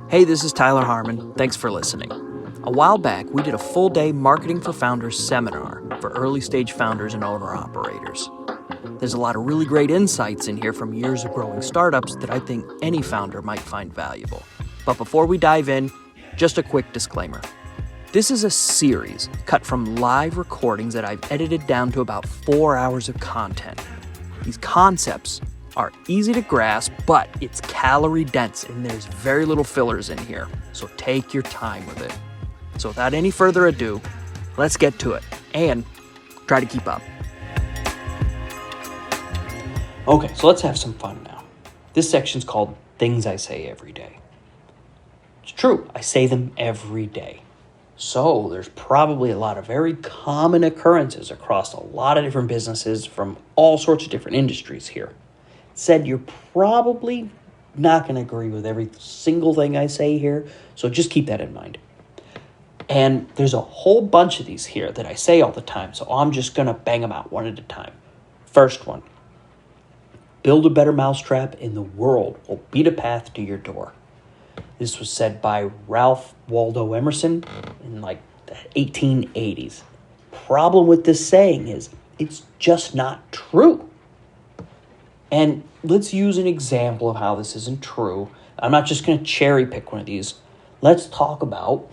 Hey, this is Tyler Harmon. Thanks for listening. A while back, we did a full-day Marketing for Founders seminar for early-stage founders and owner-operators. There's a lot of really great insights in here from years of growing startups that I think any founder might find valuable. But before we dive in, just a quick disclaimer. This is a series cut from live recordings that I've edited down to about 4 hours of content. These concepts are easy to grasp, but it's calorie dense and there's very little fillers in here. So take your time with it. So without any further ado, let's get to it and try to keep up. Okay, so let's have some fun now. This section's called Things I Say Every Day. It's true, I say them every day. So there's probably a lot of very common occurrences across a lot of different businesses from all sorts of different industries here. Said you're probably not going to agree with every single thing I say here, so just keep that in mind. And there's a whole bunch of these here that I say all the time, so I'm just going to bang them out one at a time. First one, build a better mousetrap and the world will beat a path to your door. This was said by Ralph Waldo Emerson in like the 1880s. Problem with this saying is it's just not true. And let's use an example of how this isn't true. I'm not just going to cherry pick one of these. Let's talk about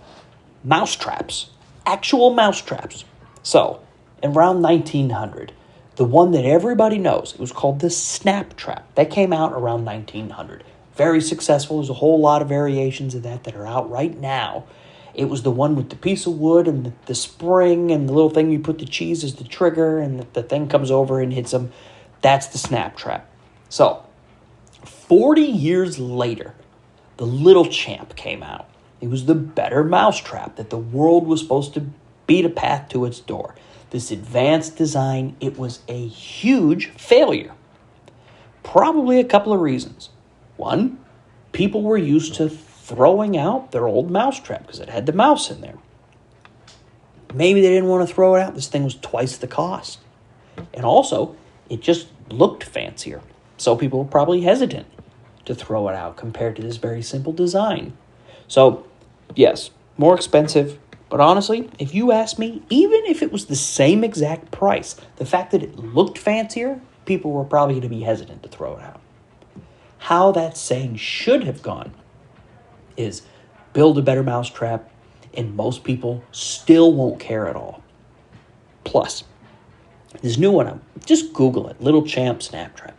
mousetraps, actual mousetraps. So, around 1900, the one that everybody knows, it was called the snap trap. That came out around 1900. Very successful. There's a whole lot of variations of that are out right now. It was the one with the piece of wood and the spring and the little thing you put the cheese as the trigger and the thing comes over and hits them. That's the snap trap. So, 40 years later, the Little Champ came out. It was the better mousetrap that the world was supposed to beat a path to its door. This advanced design, it was a huge failure. Probably a couple of reasons. One, people were used to throwing out their old mousetrap because it had the mouse in there. Maybe they didn't want to throw it out. This thing was twice the cost. And also, it just looked fancier. So people were probably hesitant to throw it out compared to this very simple design. So, yes, more expensive. But honestly, if you ask me, even if it was the same exact price, the fact that it looked fancier, people were probably going to be hesitant to throw it out. How that saying should have gone is build a better mousetrap, and most people still won't care at all. Plus, this new one, just Google it, Little Champ Snap Trap.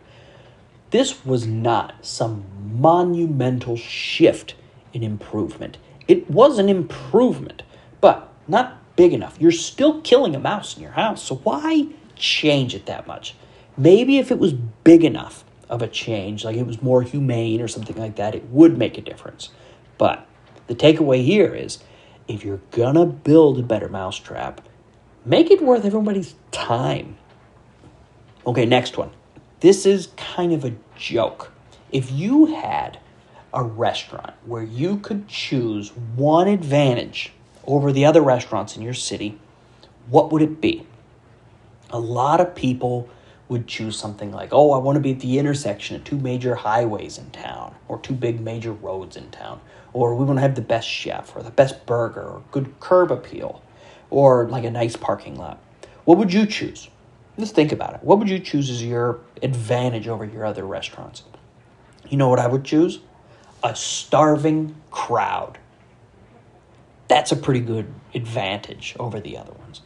This was not some monumental shift in improvement. It was an improvement, but not big enough. You're still killing a mouse in your house, so why change it that much? Maybe if it was big enough of a change, like it was more humane or something like that, it would make a difference. But the takeaway here is, if you're gonna build a better mousetrap, make it worth everybody's time. Okay, next one. This is kind of a joke. If you had a restaurant where you could choose one advantage over the other restaurants in your city, what would it be? A lot of people would choose something like, I want to be at the intersection of two major highways in town, or two big major roads in town, or we want to have the best chef, or the best burger, or good curb appeal, or like a nice parking lot. What would you choose? Just think about it. What would you choose as your advantage over your other restaurants? You know what I would choose? A starving crowd. That's a pretty good advantage over the other ones.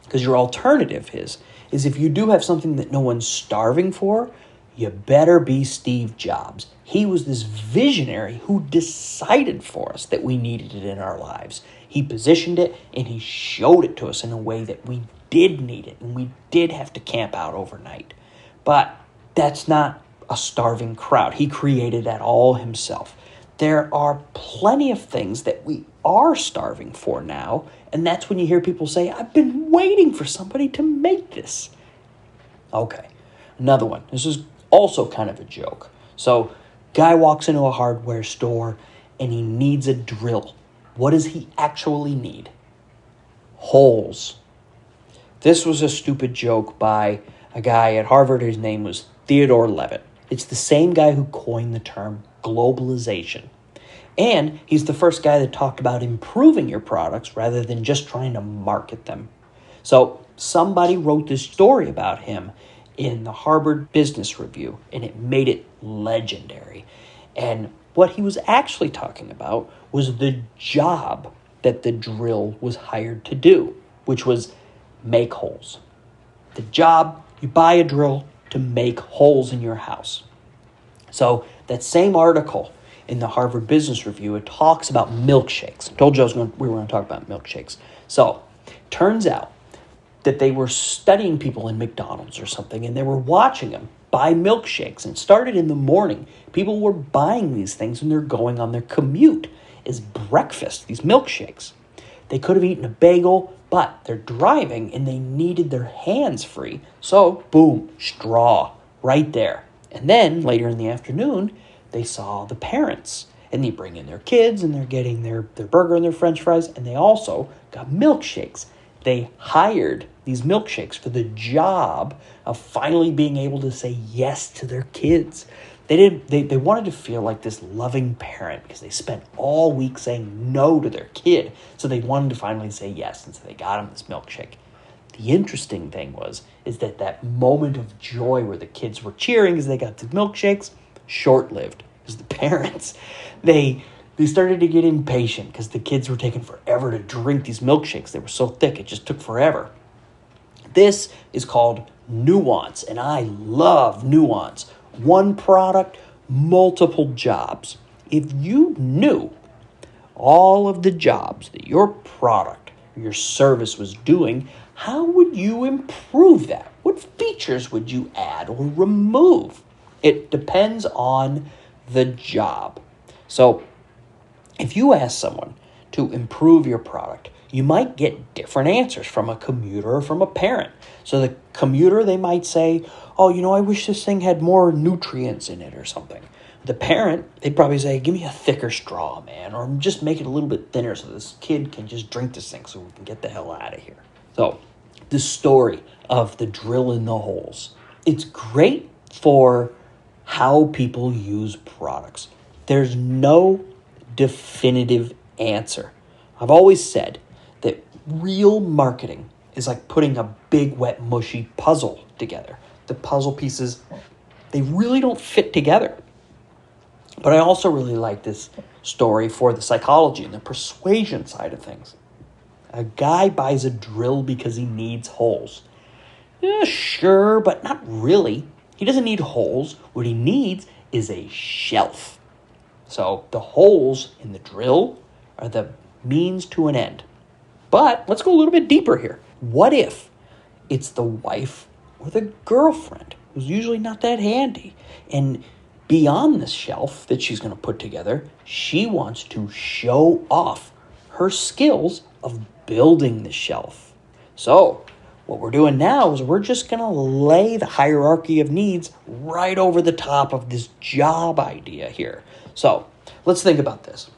Because your alternative is if you do have something that no one's starving for, you better be Steve Jobs. He was this visionary who decided for us that we needed it in our lives. He positioned it and he showed it to us in a way that we did need it and we did have to camp out overnight. But that's not a starving crowd. He created that all himself. There are plenty of things that we are starving for now, and that's when you hear people say, I've been waiting for somebody to make this. Okay, another one. This is also kind of a joke. So, guy walks into a hardware store and he needs a drill. What does he actually need? Holes. This was a stupid joke by a guy at Harvard. His name was Theodore Levitt. It's the same guy who coined the term globalization. And he's the first guy that talked about improving your products rather than just trying to market them. So somebody wrote this story about him in the Harvard Business Review, and it made it legendary. And what he was actually talking about was the job that the drill was hired to do, which was make holes. The job, you buy a drill to make holes in your house. So that same article in the Harvard Business Review, it talks about milkshakes. I told you we were going to talk about milkshakes. So turns out that they were studying people in McDonald's or something, and they were watching them buy milkshakes. And it started in the morning. People were buying these things when they're going on their commute as breakfast, these milkshakes. They could have eaten a bagel, but they're driving and they needed their hands free. So, boom, straw right there. And then later in the afternoon, they saw the parents. And they bring in their kids and they're getting their burger and their french fries. And they also got milkshakes. They hired these milkshakes for the job of finally being able to say yes to their kids. They wanted to feel like this loving parent because they spent all week saying no to their kid. So they wanted to finally say yes. And so they got them this milkshake. The interesting thing is that moment of joy where the kids were cheering as they got the milkshakes, short-lived. Because the parents, they started to get impatient because the kids were taking forever to drink these milkshakes. They were so thick, it just took forever. This is called nuance, and I love nuance. One product, multiple jobs. If you knew all of the jobs that your product, your service was doing, how would you improve that? What features would you add or remove? It depends on the job. So if you ask someone to improve your product, you might get different answers from a commuter or from a parent. So the commuter, they might say, oh, I wish this thing had more nutrients in it or something. The parent, they'd probably say, give me a thicker straw, man, or just make it a little bit thinner so this kid can just drink this thing so we can get the hell out of here. So the story of the drill in the holes, it's great for how people use products. There's no definitive answer. I've always said that real marketing is like putting a big, wet, mushy puzzle together. The puzzle pieces, they really don't fit together. But I also really like this story for the psychology and the persuasion side of things. A guy buys a drill because he needs holes. Yeah, sure, but not really. He doesn't need holes. What he needs is a shelf. So the holes in the drill are the means to an end. But let's go a little bit deeper here. What if it's the wife or the girlfriend who's usually not that handy? And beyond the shelf that she's going to put together, she wants to show off her skills of building the shelf. So what we're doing now is we're just going to lay the hierarchy of needs right over the top of this job idea here. So let's think about this.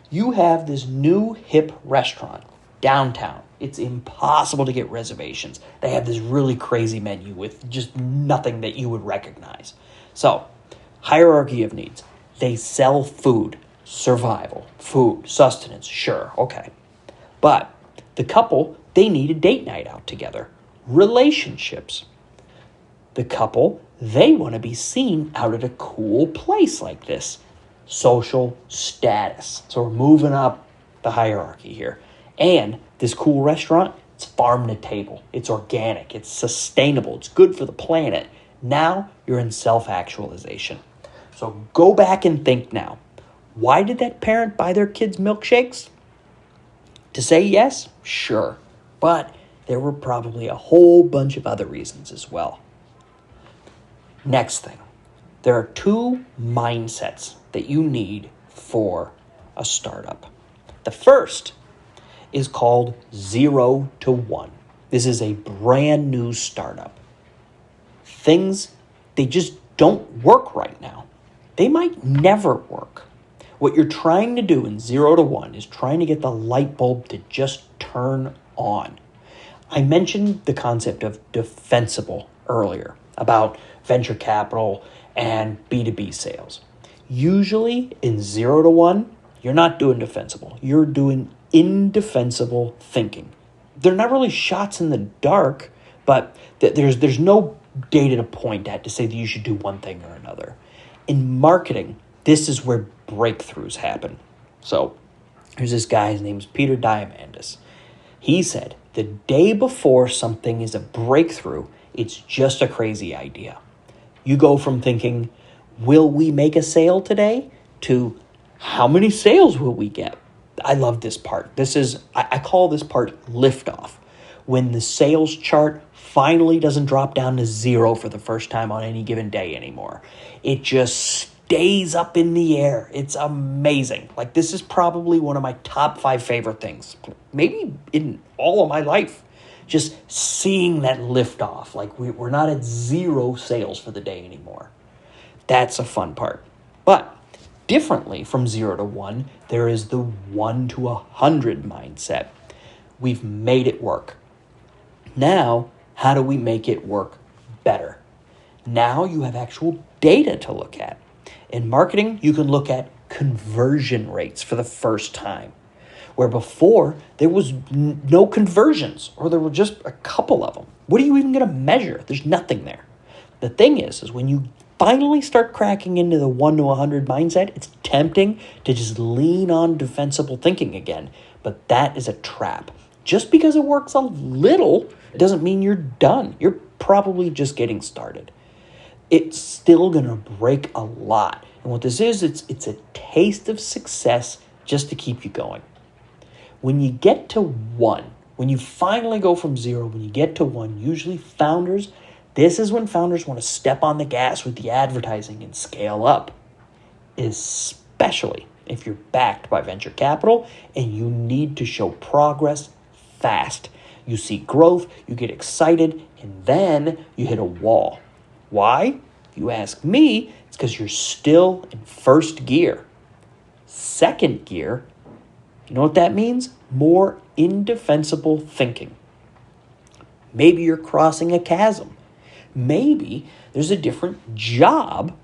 You have this new hip restaurant downtown. It's impossible to get reservations. They have this really crazy menu with just nothing that you would recognize. So, hierarchy of needs. They sell food, survival, food, sustenance, sure, okay. But the couple, they need a date night out together. Relationships. The couple, they want to be seen out at a cool place like this. Social status. So we're moving up the hierarchy here. And this cool restaurant, it's farm to table. It's organic. It's sustainable. It's good for the planet. Now you're in self-actualization. So go back and think now. Why did that parent buy their kids milkshakes? To say yes? Sure. But there were probably a whole bunch of other reasons as well. Next thing. There are two mindsets that you need for a startup. The first is called 0 to 1. This is a brand new startup. Things, they just don't work right now. They might never work. What you're trying to do in 0 to 1 is trying to get the light bulb to just turn on. I mentioned the concept of defensible earlier about venture capital and B2B sales. Usually in 0 to 1, You're not doing defensible. You're doing indefensible thinking. They're not really shots in the dark, but there's no data to point at to say that you should do one thing or another. In marketing, this is where breakthroughs happen. So there's this guy, his name's Peter Diamandis. He said, the day before something is a breakthrough, it's just a crazy idea. You go from thinking, will we make a sale today, to how many sales will we get? I love this part. I call this part liftoff. When the sales chart finally doesn't drop down to 0 for the first time on any given day anymore. It just stays up in the air. It's amazing. Like, this is probably one of my top 5 favorite things, maybe in all of my life. Just seeing that liftoff. Like, we're not at 0 sales for the day anymore. That's a fun part. But differently from 0 to 1, there is the 1 to 100 mindset. We've made it work. Now, how do we make it work better? Now you have actual data to look at. In marketing, you can look at conversion rates for the first time, where before there was no conversions, or there were just a couple of them. What are you even going to measure? There's nothing there. The thing is when you finally start cracking into the 1 to 100 mindset, it's tempting to just lean on defensible thinking again, but that is a trap. Just because it works a little doesn't mean you're done. You're probably just getting started. It's still going to break a lot. And what this is, it's a taste of success just to keep you going. When you get to 1, when you finally go from 0, when you get to 1, usually this is when founders want to step on the gas with the advertising and scale up, especially if you're backed by venture capital and you need to show progress fast. You see growth, you get excited, and then you hit a wall. Why? If you ask me, it's because you're still in first gear. Second gear, you know what that means? More indefensible thinking. Maybe you're crossing a chasm. Maybe there's a different job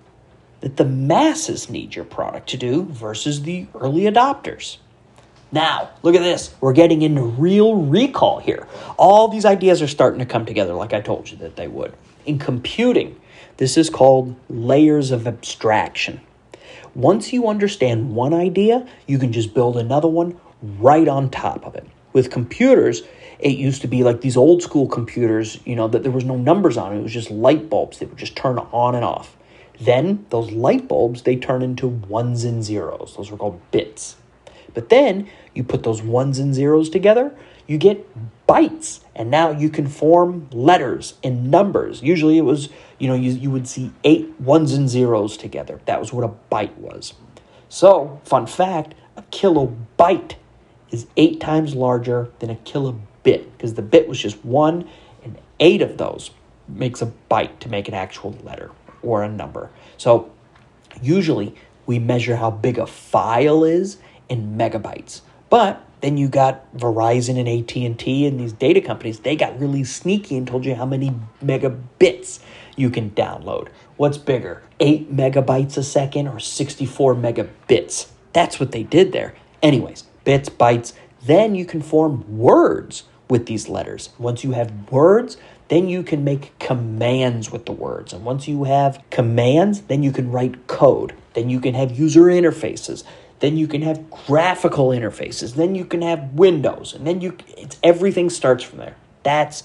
that the masses need your product to do versus the early adopters. Now, look at this. We're getting into real recall here. All these ideas are starting to come together like I told you that they would. In computing, this is called layers of abstraction. Once you understand one idea, you can just build another one right on top of it. With computers, it used to be like these old school computers, that there was no numbers on it. It was just light bulbs that would just turn on and off. Then those light bulbs, they turn into ones and zeros. Those were called bits. But then you put those ones and zeros together, you get bytes. And now you can form letters and numbers. Usually it was, you would see 8 ones and zeros together. That was what a byte was. So, fun fact, a kilobyte is 8 times larger than a kilobit, because the bit was just 1, and 8 of those makes a byte to make an actual letter or a number. So usually we measure how big a file is in megabytes. But then you got Verizon and AT&T and these data companies, they got really sneaky and told you how many megabits you can download. What's bigger, 8 megabytes a second or 64 megabits? That's what they did there. Anyways, bits, bytes, then you can form words with these letters. Once you have words, then you can make commands with the words. And once you have commands, then you can write code. Then you can have user interfaces. Then you can have graphical interfaces. Then you can have windows. And then everything starts from there. That's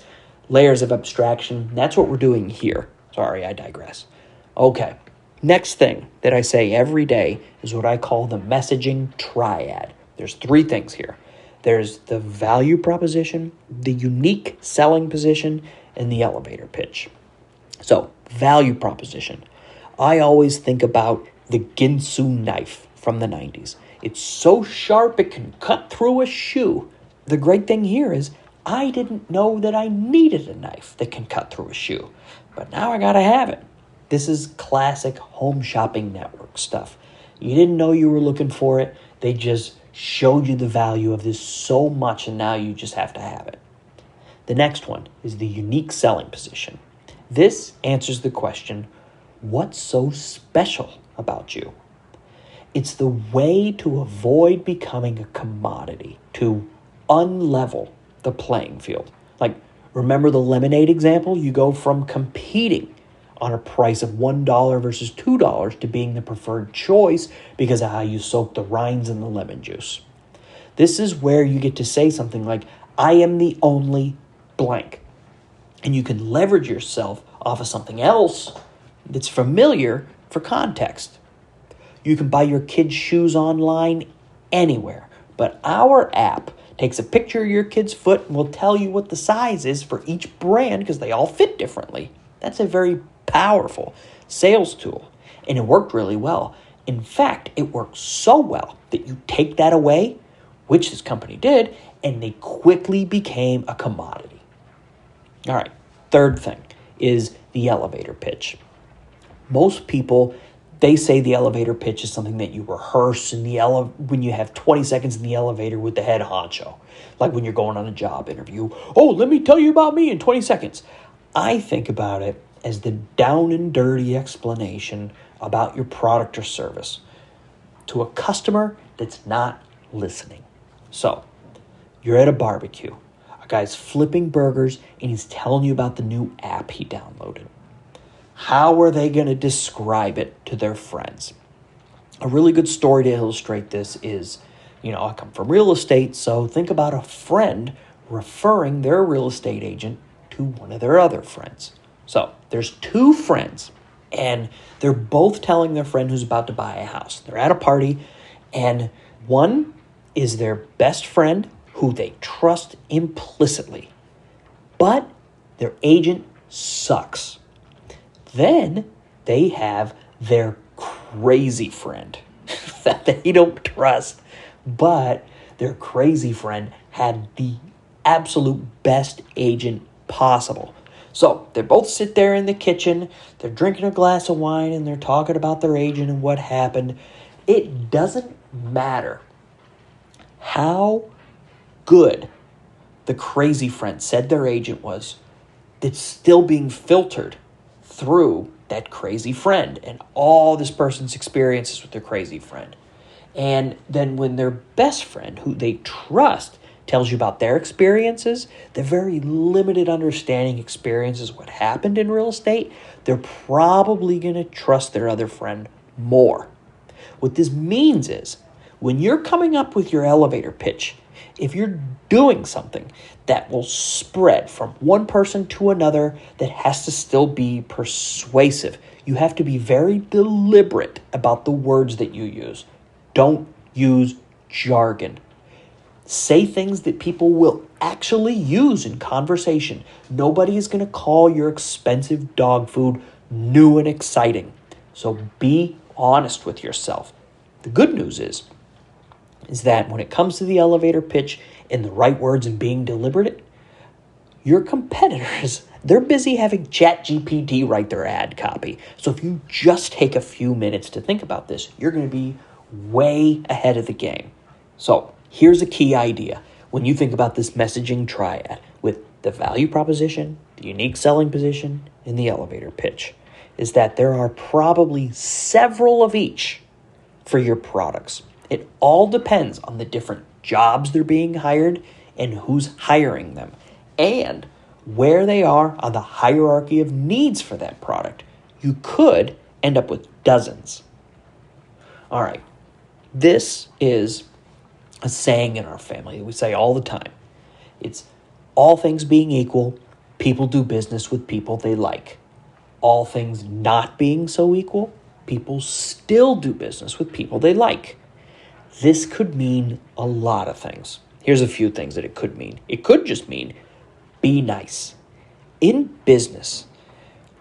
layers of abstraction. That's what we're doing here. Sorry, I digress. Okay, next thing that I say every day is what I call the messaging triad. There's 3 things here. There's the value proposition, the unique selling position, and the elevator pitch. So, value proposition. I always think about the Ginsu knife from the 90s. It's so sharp it can cut through a shoe. The great thing here is I didn't know that I needed a knife that can cut through a shoe, but now I gotta have it. This is classic home shopping network stuff. You didn't know you were looking for it. They just showed you the value of this so much, and now you just have to have it. The next one is the unique selling position. This answers the question, what's so special about you? It's the way to avoid becoming a commodity, to unlevel the playing field. Like, remember the lemonade example? You go from competing on a price of $1 versus $2 to being the preferred choice because of how you soak the rinds in the lemon juice. This is where you get to say something like, I am the only blank. And you can leverage yourself off of something else that's familiar for context. You can buy your kids' shoes online anywhere, but our app takes a picture of your kid's foot and will tell you what the size is for each brand because they all fit differently. That's a very powerful sales tool, and it worked really well. In fact, it worked so well that you take that away, which this company did, and they quickly became a commodity. All right, third thing is the elevator pitch. Most people, they say the elevator pitch is something that you rehearse in when you have 20 seconds in the elevator with the head honcho, like when you're going on a job interview. Oh, let me tell you about me in 20 seconds. I think about it as the down and dirty explanation about your product or service to a customer that's not listening. So, you're at a barbecue. A guy's flipping burgers and he's telling you about the new app he downloaded. How are they going to describe it to their friends? A really good story to illustrate this is, I come from real estate, so think about a friend referring their real estate agent to one of their other friends. So there's two friends, and they're both telling their friend who's about to buy a house. They're at a party, and one is their best friend who they trust implicitly, but their agent sucks. Then they have their crazy friend that they don't trust, but their crazy friend had the absolute best agent possible. So they both sit there in the kitchen, they're drinking a glass of wine, and they're talking about their agent and what happened. It doesn't matter how good the crazy friend said their agent was, it's still being filtered through that crazy friend and all this person's experiences with their crazy friend. And then when their best friend, who they trust, tells you about their experiences, the very limited understanding experiences what happened in real estate, they're probably going to trust their other friend more. What this means is, when you're coming up with your elevator pitch, if you're doing something that will spread from one person to another that has to still be persuasive, you have to be very deliberate about the words that you use. Don't use jargon. Say things that people will actually use in conversation. Nobody is going to call your expensive dog food new and exciting. So be honest with yourself. The good news is that when it comes to the elevator pitch and the right words and being deliberate, your competitors, they're busy having ChatGPT write their ad copy. So if you just take a few minutes to think about this, you're going to be way ahead of the game. So here's a key idea when you think about this messaging triad with the value proposition, the unique selling position, and the elevator pitch, is that there are probably several of each for your products. It all depends on the different jobs they're being hired and who's hiring them and where they are on the hierarchy of needs for that product. You could end up with dozens. All right, this is a saying in our family that we say all the time. It's all things being equal, people do business with people they like. All things not being so equal, people still do business with people they like. This could mean a lot of things. Here's a few things that it could mean. It could just mean be nice. In business,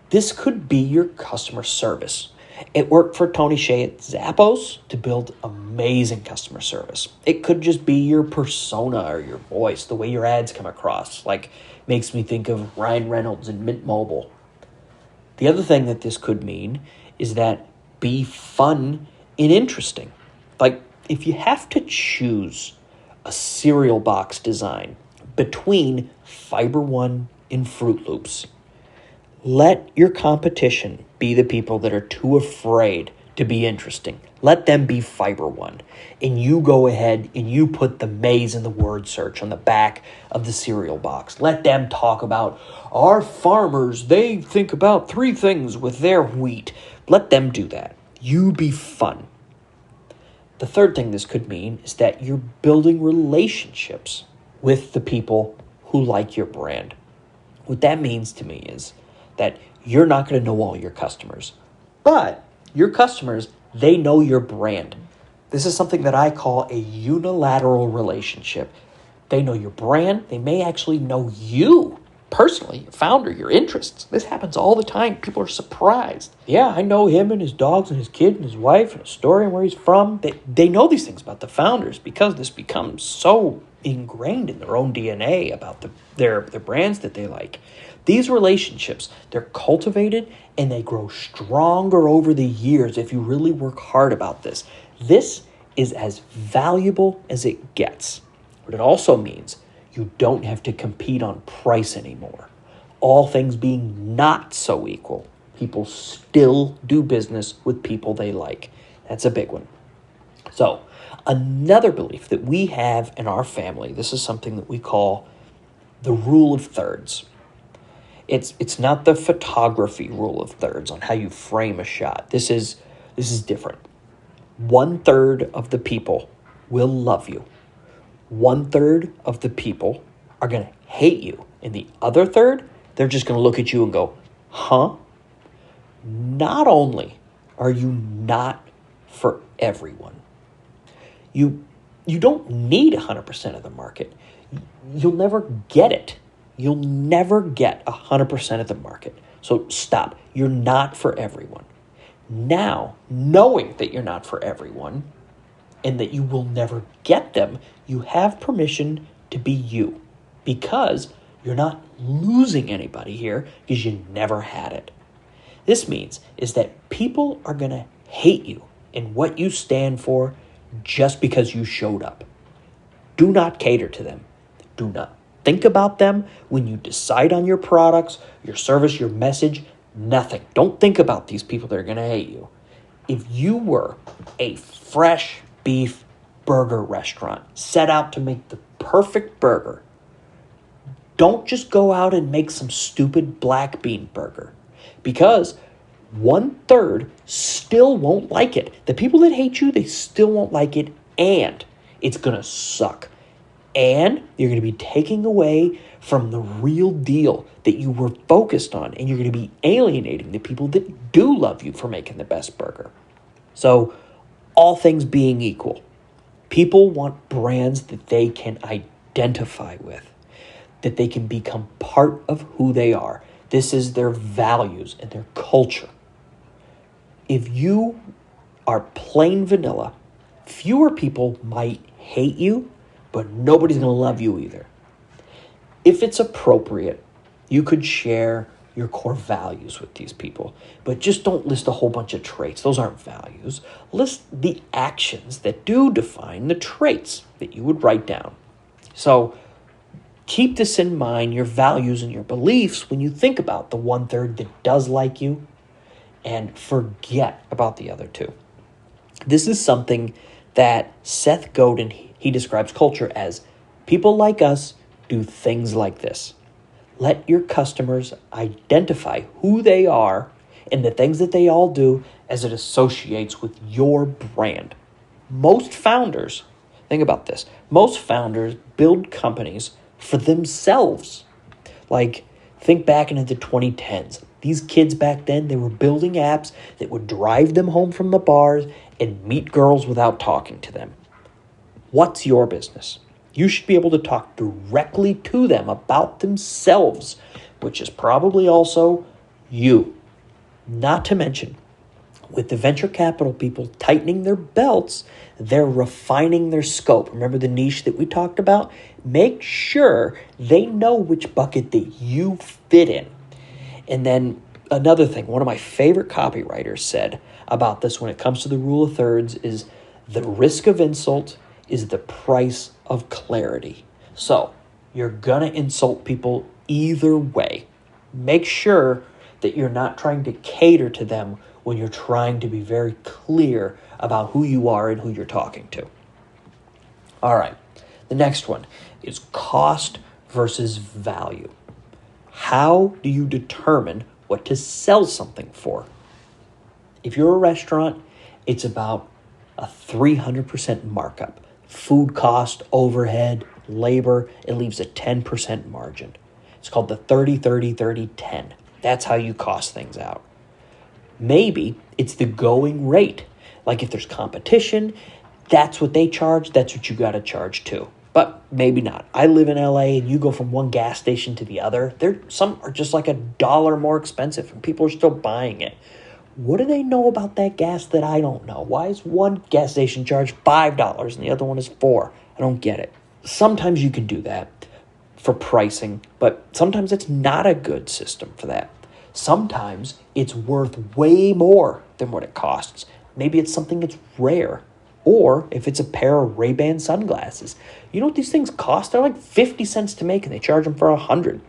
this could be your customer service. It worked for Tony Hsieh at Zappos to build amazing customer service. It could just be your persona or your voice, the way your ads come across. Like, makes me think of Ryan Reynolds in Mint Mobile. The other thing that this could mean is that be fun and interesting. Like, if you have to choose a cereal box design between Fiber One and Fruit Loops, let your competition be the people that are too afraid to be interesting. Let them be fiber one. And you go ahead and you put the maize in the word search on the back of the cereal box. Let them talk about our farmers. They think about 3 things with their wheat. Let them do that. You be fun. The third thing this could mean is that you're building relationships with the people who like your brand. What that means to me is that you're not going to know all your customers, but your customers, they know your brand. This is something that I call a unilateral relationship. They know your brand. They may actually know you personally, founder, your interests. This happens all the time. People are surprised. Yeah, I know him and his dogs and his kid and his wife and a story and where he's from. They know these things about the founders because this becomes so ingrained in their own DNA about their brands that they like. These relationships, they're cultivated and they grow stronger over the years if you really work hard about this. This is as valuable as it gets. What it also means, you don't have to compete on price anymore. All things being not so equal, people still do business with people they like. That's a big one. So, another belief that we have in our family, this is something that we call the rule of thirds. It's not the photography rule of thirds on how you frame a shot. This is different. 1/3 of the people will love you. 1/3 of the people are going to hate you. And the other third, they're just going to look at you and go, huh? Not only are you not for everyone, you don't need 100% of the market. You'll never get it. You'll never get 100% of the market. So stop. You're not for everyone. Now, knowing that you're not for everyone and that you will never get them, you have permission to be you because you're not losing anybody here because you never had it. This means is that people are going to hate you and what you stand for just because you showed up. Do not cater to them. Do not think about them when you decide on your products, your service, your message, nothing. Don't think about these people that are going to hate you. If you were a fresh beef burger restaurant set out to make the perfect burger, don't just go out and make some stupid black bean burger because 1/3 still won't like it. The people that hate you, they still won't like it and it's going to suck. And you're going to be taking away from the real deal that you were focused on. And you're going to be alienating the people that do love you for making the best burger. So, all things being equal, people want brands that they can identify with, that they can become part of who they are. This is their values and their culture. If you are plain vanilla, fewer people might hate you, but nobody's going to love you either. If it's appropriate, you could share your core values with these people, but just don't list a whole bunch of traits. Those aren't values. List the actions that do define the traits that you would write down. So keep this in mind, your values and your beliefs, when you think about the 1/3 that does like you, and forget about the other 2. This is something that Seth Godin, he describes culture as people like us do things like this. Let your customers identify who they are and the things that they all do as it associates with your brand. Most founders, think about this, most founders build companies for themselves. Like, think back into the 2010s. These kids back then, they were building apps that would drive them home from the bars and meet girls without talking to them. What's your business? You should be able to talk directly to them about themselves, which is probably also you. Not to mention, with the venture capital people tightening their belts, they're refining their scope. Remember the niche that we talked about? Make sure they know which bucket that you fit in. And then another thing, one of my favorite copywriters said about this when it comes to the rule of thirds is the risk of insult is the price of clarity. So you're going to insult people either way. Make sure that you're not trying to cater to them when you're trying to be very clear about who you are and who you're talking to. All right, the next one is cost versus value. How do you determine what to sell something for? If you're a restaurant, it's about a 300% markup. Food cost, overhead, labor, it leaves a 10% margin. It's called the 30-30-30-10. That's how you cost things out. Maybe it's the going rate. Like if there's competition, that's what they charge, that's what you got to charge too. But maybe not. I live in LA and you go from one gas station to the other. Some are just like $1 more expensive and people are still buying it. What do they know about that gas that I don't know? Why is one gas station charged $5 and the other one is $4? I don't get it. Sometimes you can do that for pricing, but sometimes it's not a good system for that. Sometimes it's worth way more than what it costs. Maybe it's something that's rare. Or if it's a pair of Ray-Ban sunglasses. You know what these things cost? They're like 50 cents to make and they charge them for 100.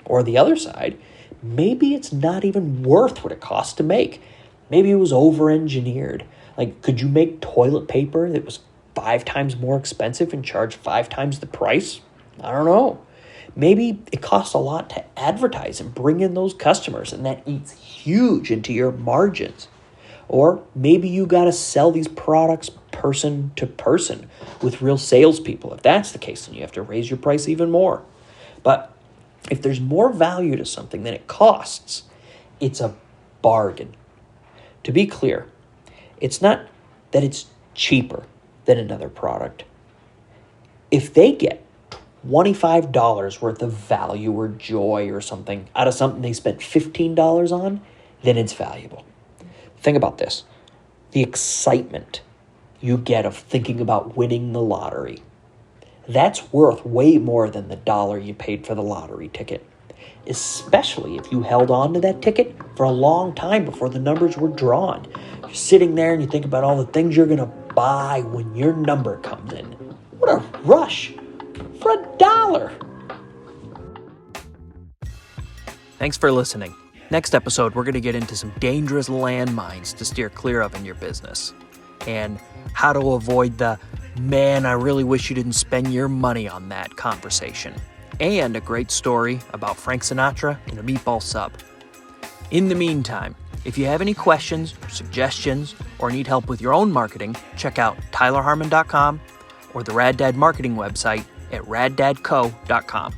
Or the other side, maybe it's not even worth what it costs to make. Maybe it was over-engineered. Like, could you make toilet paper that was 5 times more expensive and charge 5 times the price? I don't know. Maybe it costs a lot to advertise and bring in those customers, and that eats huge into your margins. Or maybe you got to sell these products person to person with real salespeople. If that's the case, then you have to raise your price even more. But if there's more value to something than it costs, it's a bargain. To be clear, it's not that it's cheaper than another product. If they get $25 worth of value or joy or something out of something they spent $15 on, then it's valuable. Think about this. The excitement you get of thinking about winning the lottery. That's worth way more than the $1 you paid for the lottery ticket, especially if you held on to that ticket for a long time before the numbers were drawn. You're sitting there and you think about all the things you're going to buy when your number comes in. What a rush for $1. Thanks for listening. Next episode, we're going to get into some dangerous landmines to steer clear of in your business and how to avoid the, man, I really wish you didn't spend your money on that conversation, and a great story about Frank Sinatra and a meatball sub. In the meantime, if you have any questions, or suggestions, or need help with your own marketing, check out tylerharmon.com or the Rad Dad marketing website at raddadco.com.